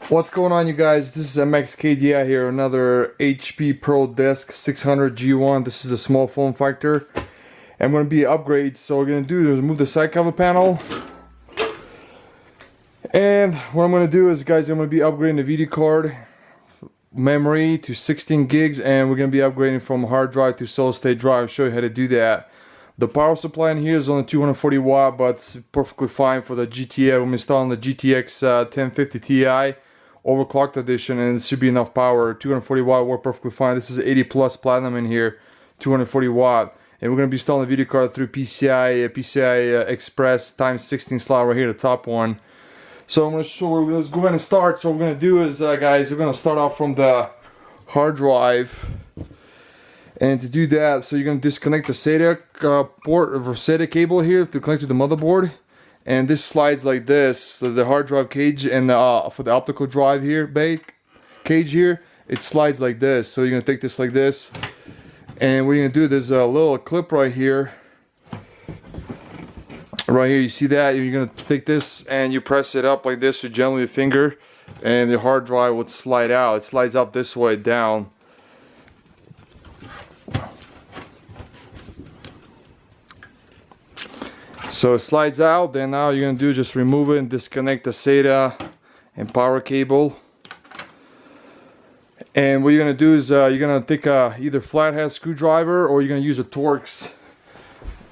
What's going on, you guys? This is MXKDI here, another HP ProDesk 600 G1. This is a small form factor. I'm going to be upgrades. So what we're going to do is remove the side cover panel. And what I'm going to do is, guys, I'm going to be upgrading the video card memory to 16 gigs, and we're going to be upgrading from hard drive to solid state drive. I'll show you how to do that. The power supply in here is only 240 watt, but it's perfectly fine for the GTX. I'm installing the GTX 1050 Ti overclocked edition, and it should be enough power. 240 watt work perfectly fine. This is 80 plus platinum in here, 240 watt, and we're going to be installing the video card through PCI Express times 16 slot right here, the top one. So I'm going to show. Let's go ahead and start. So what we're going to do is, guys, we're going to start off from the hard drive. And to do that, so you're going to disconnect the SATA port or SATA cable here to connect to the motherboard. And this slides like this, so the hard drive cage, and for the optical drive here, cage here, it slides like this. So you're going to take this like this. And what you're going to do, there's a little clip right here. Right here, you see that? You're going to take this and you press it up like this with gently your finger. And the hard drive would slide out. It slides up this way, down. So it slides out, then now you're going to do just remove it and disconnect the SATA and power cable. And what you're going to do is you're going to take either flathead screwdriver, or you're going to use a Torx.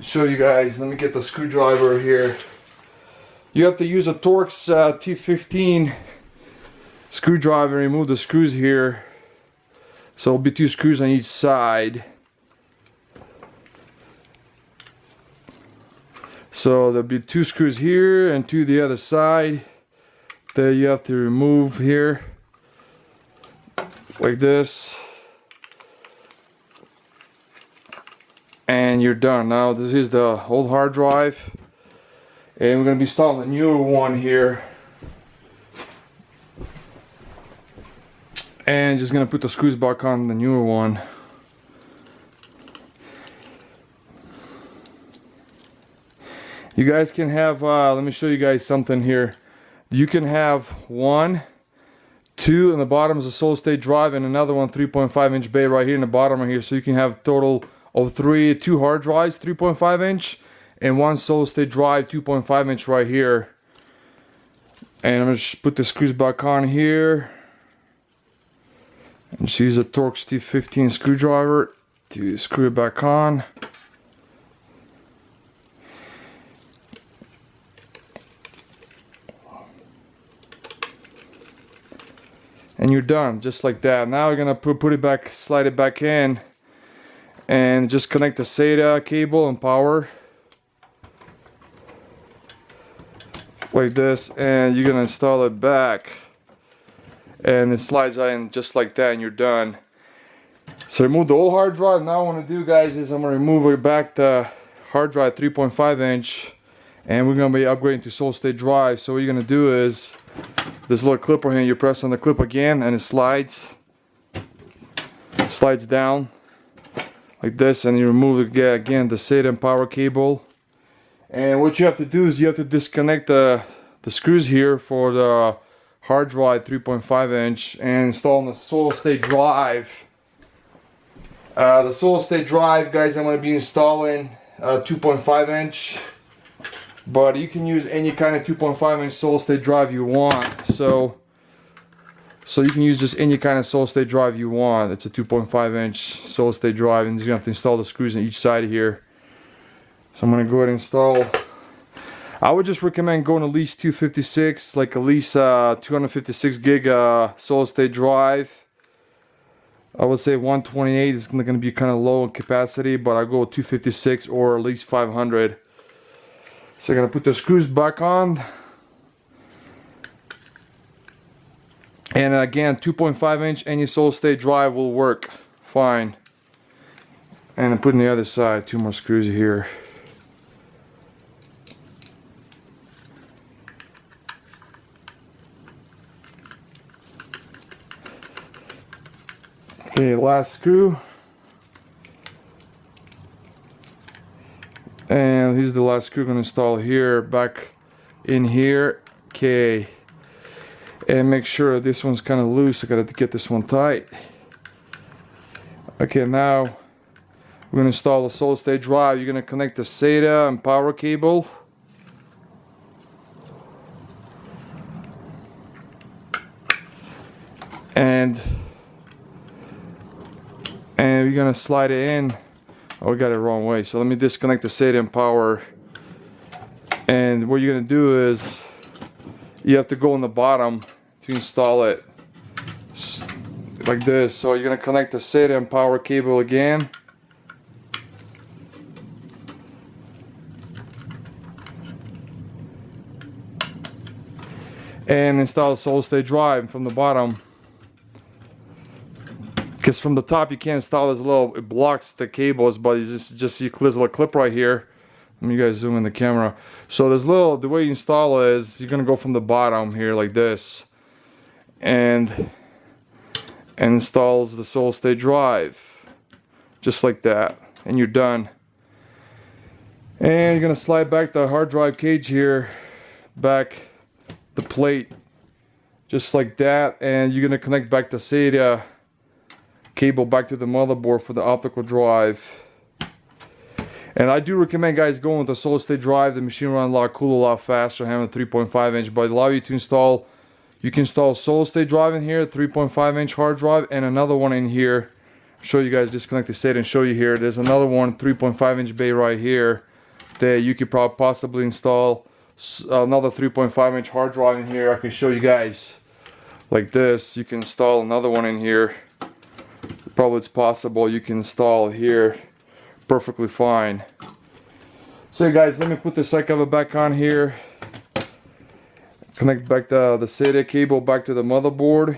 Show you guys, let me get the screwdriver here. You have to use a Torx T15 screwdriver, remove the screws here. So it'll be 2 screws on each side. So there'll be 2 screws here and 2 the other side that you have to remove here, like this, and you're done. Now this is the old hard drive, and we're going to be installing the newer one here, and just going to put the screws back on the newer one. You guys can have, let me show you guys something here. You can have 1, 2 in the bottom is a solid state drive, and another one 3.5 inch bay right here in the bottom right here. So you can have total of 2 hard drives, 3.5 inch, and 1 solid state drive, 2.5 inch right here. And I'm going to put the screws back on here. And just use a Torx T15 screwdriver to screw it back on. And you're done, just like that. Now we're gonna put it back, slide it back in, and just connect the SATA cable and power like this, and you're gonna install it back, and it slides in just like that, and you're done. So remove the old hard drive. Now what I'm gonna do, guys, is I'm gonna remove it back the hard drive 3.5 inch, and we're gonna be upgrading to solid state drive. So what you're gonna do is, this little clip right here, you press on the clip again, and it slides down like this, and you remove again the SATA and power cable. And what you have to do is you have to disconnect the screws here for the hard drive 3.5 inch and install the solid state drive. The solid state drive, guys, I'm going to be installing 2.5 inch. But you can use any kind of 2.5 inch solid state drive you want. So you can use just any kind of solid state drive you want. It's a 2.5 inch solid state drive, and you're gonna have to install the screws on each side here. So I'm gonna go ahead and install. I would just recommend going at least 256, like at least 256 gig solid state drive. I would say 128 is gonna be kind of low in capacity, but I go with 256 or at least 500. So I'm going to put the screws back on, and again 2.5 inch any solid state drive will work fine. And I'm putting the other side, 2 more screws here. Okay, last screw. And here's the last screw I'm going to install here, back in here. Okay. and make sure this one's kind of loose. I gotta get this one tight. Okay, now we're gonna install the solid state drive. You're gonna connect the SATA and power cable. And you're gonna slide it in. Oh, we got it the wrong way. So let me disconnect the SATA and power. And what you're gonna do is you have to go on the bottom to install it like this. So you're gonna connect the SATA and power cable again. And install the solid state drive from the bottom. Because from the top you can't install this little, it blocks the cables, but you just see there's a little clip right here. Let me guys zoom in the camera. So there's little, the way you install it is you're gonna go from the bottom here like this, and installs the solid state drive just like that, and you're done. And you're gonna slide back the hard drive cage here, back the plate just like that, and you're gonna connect back the SATA cable back to the motherboard for the optical drive. And I do recommend guys going with the solid state drive. The machine runs a lot cooler, a lot faster having a 3.5 inch, but allow you to install, you can install solid state drive in here, 3.5 inch hard drive, and another one in here. Show you guys, disconnect the SATA and show you here. There's another one, 3.5 inch bay right here that you could probably possibly install another 3.5 inch hard drive in here. I can show you guys like this. You can install another one in here. Probably it's possible you can install it here perfectly fine. So guys, let me put the side cover back on here. Connect back the SATA cable back to the motherboard.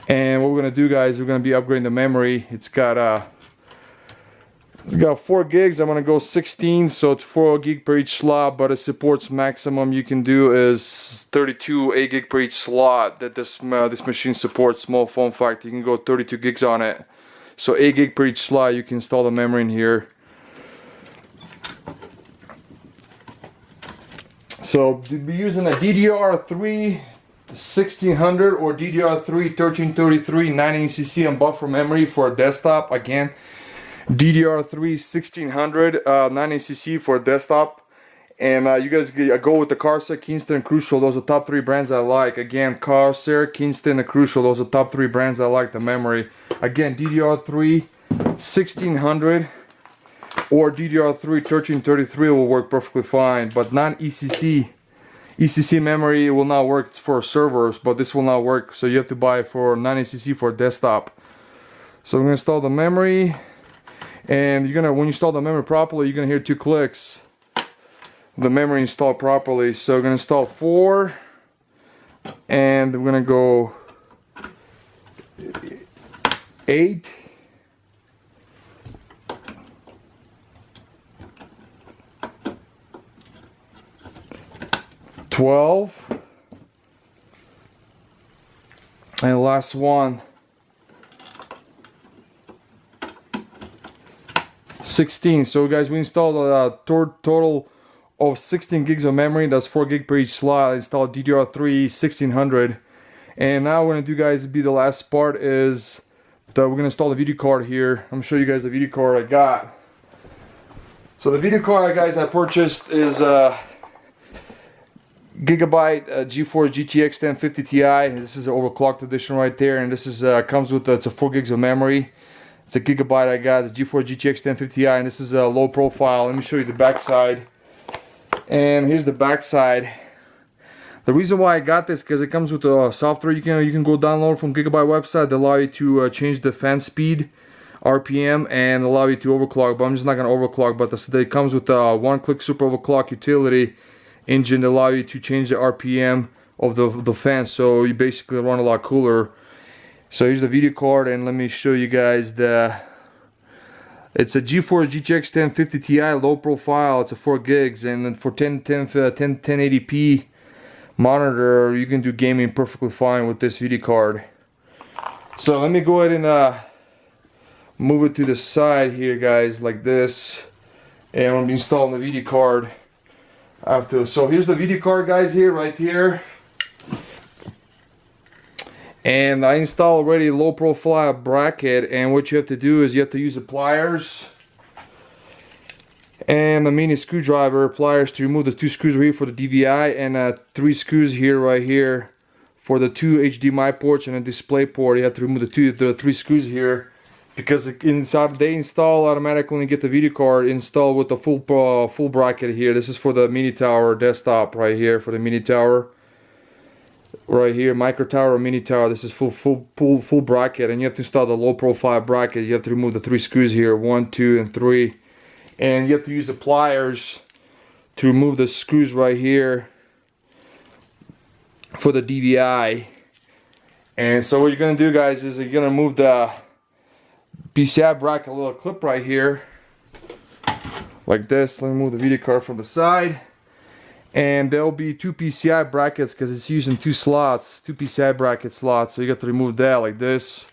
And what we're gonna do guys, we're gonna be upgrading the memory. It's got 4 gigs. I'm gonna go 16, so it's 4 gig per each slot, but it supports maximum you can do is 32 8 gig per each slot that this machine supports. Small form factor, you can go 32 gigs on it. So 8 gig per each slot, you can install the memory in here. So you'll be using a DDR3 1600 or DDR3 1333 9cc and buffer memory for a desktop. Again, DDR3 1600 9cc for a desktop. And you guys go with the Corsair, Kingston, and Crucial. Those are top 3 brands I like. Again, Corsair, Kingston, and Crucial. Those are top 3 brands I like. The memory. Again, DDR3 1600 or DDR3 1333 will work perfectly fine. But non-ECC. ECC memory will not work. It's for servers, but this will not work. So you have to buy for non-ECC for a desktop. So I'm gonna install the memory. And you're gonna, when you install the memory properly, you're gonna hear 2 clicks. The memory installed properly. So we're gonna install 4, and we're gonna go 8, 12, and last one, 16. So guys, we installed a total of 16 gigs of memory. That's 4 gig per each slot. I installed DDR3 1600. And now we're gonna do guys, be the last part is that we're gonna install the video card here. I'm gonna show you guys the video card I got. So the video card guys I purchased is Gigabyte Geforce GTX 1050 Ti. This is an overclocked edition right there, and this is comes with it's a 4 gigs of memory. It's a Gigabyte I got. It's Geforce GTX 1050 Ti, and this is a low profile. Let me show you the back side. And here's the back side. The reason why I got this because it comes with a software you can go download from Gigabyte website that allow you to change the fan speed, RPM, and allow you to overclock. But I'm just not gonna overclock. But it comes with a one-click super overclock utility engine that allow you to change the RPM of the fan, so you basically run a lot cooler. So here's the video card, and let me show you guys it's a Geforce GTX 1050 Ti low profile. It's a 4 gigs, and for 1080p monitor, you can do gaming perfectly fine with this video card. So let me go ahead and move it to the side here, guys, like this, and I'm gonna be installing the video card I have to. So here's the video card, guys, here, right here. And I installed already a low profile bracket, and what you have to do is you have to use the pliers and the mini screwdriver pliers to remove the 2 screws here for the DVI, and 3 screws here right here for the 2 HDMI ports and a display port. You have to remove the 3 screws here, because inside they install automatically when you get the video card installed with the full bracket here. This is for the mini tower desktop right here, for the mini tower right here, micro tower or mini tower. This is full bracket, and you have to install the low profile bracket. You have to remove the 3 screws here, 1, 2, and 3, and you have to use the pliers to remove the screws right here for the DVI. And so what you're gonna do, guys, is you're gonna move the PCI bracket, a little clip right here like this. Let me move the video card from the side, and there'll be 2 PCI brackets because it's using 2 slots, 2 PCI bracket slots, so you got to remove that like this.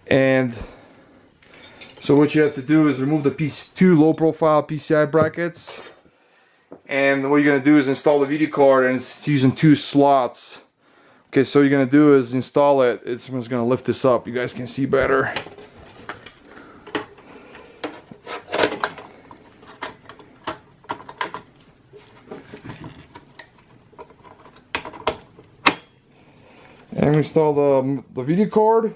And so what you have to do is remove the 2 low profile PCI brackets, and what you're gonna do is install the video card, and it's using 2 slots. Okay, so what you're gonna do is install it. I'm just gonna lift this up, you guys can see better. And install the video card.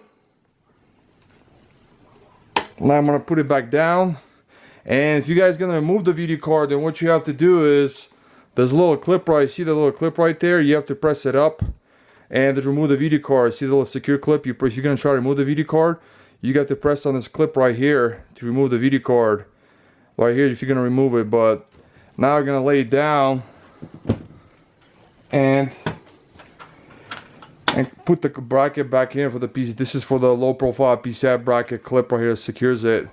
Now I'm gonna put it back down. And if you guys are gonna remove the video card, then what you have to do is there's a little clip right. See the little clip right there? You have to press it up and to remove the video card. See the little secure clip? If you're gonna try to remove the video card, you got to press on this clip right here to remove the video card. Right here if you're gonna remove it. But now we're gonna lay it down and put the bracket back here for the PC. This is for the low profile PCI bracket clip right here that secures it.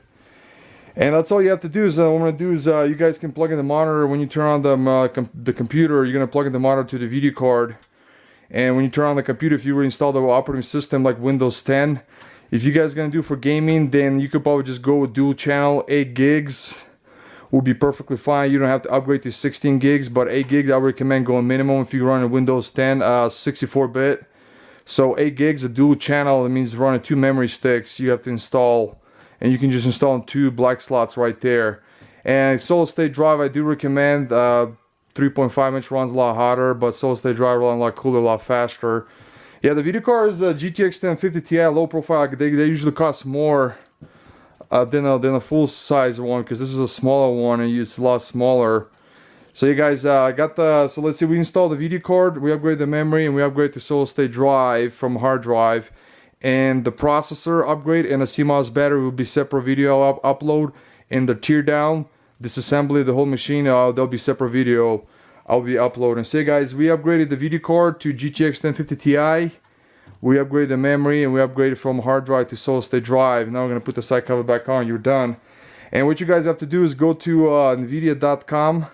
And that's all you have to do. Is what I'm going to do is you guys can plug in the monitor when you turn on the computer. You're going to plug in the monitor to the video card, and when you turn on the computer, if you reinstall the operating system like Windows 10, if you guys are going to do for gaming, then you could probably just go with dual channel. 8 gigs will be perfectly fine. You don't have to upgrade to 16 gigs, but 8 gigs I recommend going minimum if you run a Windows 10 64-bit. So 8 gigs, a dual channel, it means running 2 memory sticks you have to install, and you can just install 2 black slots right there. And solid state drive, I do recommend. 3.5 inch runs a lot hotter, but solid state drive runs a lot cooler, a lot faster. Yeah, the video card is a GTX 1050 Ti low profile. They usually cost more than a full size one, because this is a smaller one and it's a lot smaller. So you guys got the, so let's see, we installed the video card, we upgrade the memory, and we upgrade the solid state drive from hard drive, and the processor upgrade and a CMOS battery will be separate video upload, and the tear down, disassembly, the whole machine, there'll be separate video I'll be uploading. So guys, we upgraded the video card to GTX 1050 Ti, we upgraded the memory, and we upgraded from hard drive to solid state drive. Now we're going to put the side cover back on, you're done. And what you guys have to do is go to nvidia.com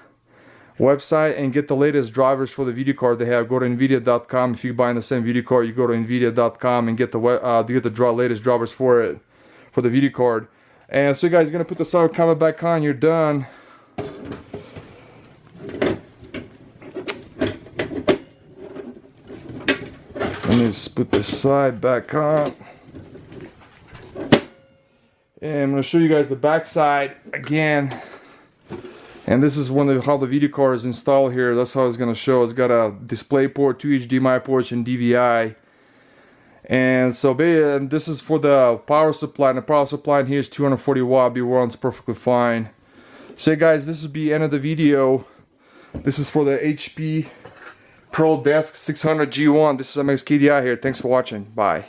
website and get the latest drivers for the video card they have. Go to nvidia.com. If you're buying the same video card, you go to nvidia.com and get the latest drivers for it, for the video card. And so you guys are going to put the side cover back on, you're done. Let me just put this side back on. And I'm going to show you guys the back side again. And this is how the video card is installed here. That's how it's going to show. It's got a display port, 2 HDMI ports, and DVI. And so this is for the power supply. And the power supply in here is 240 watt. It runs perfectly fine. So guys, this will be the end of the video. This is for the HP ProDesk 600 G1. This is MXKDI here. Thanks for watching. Bye.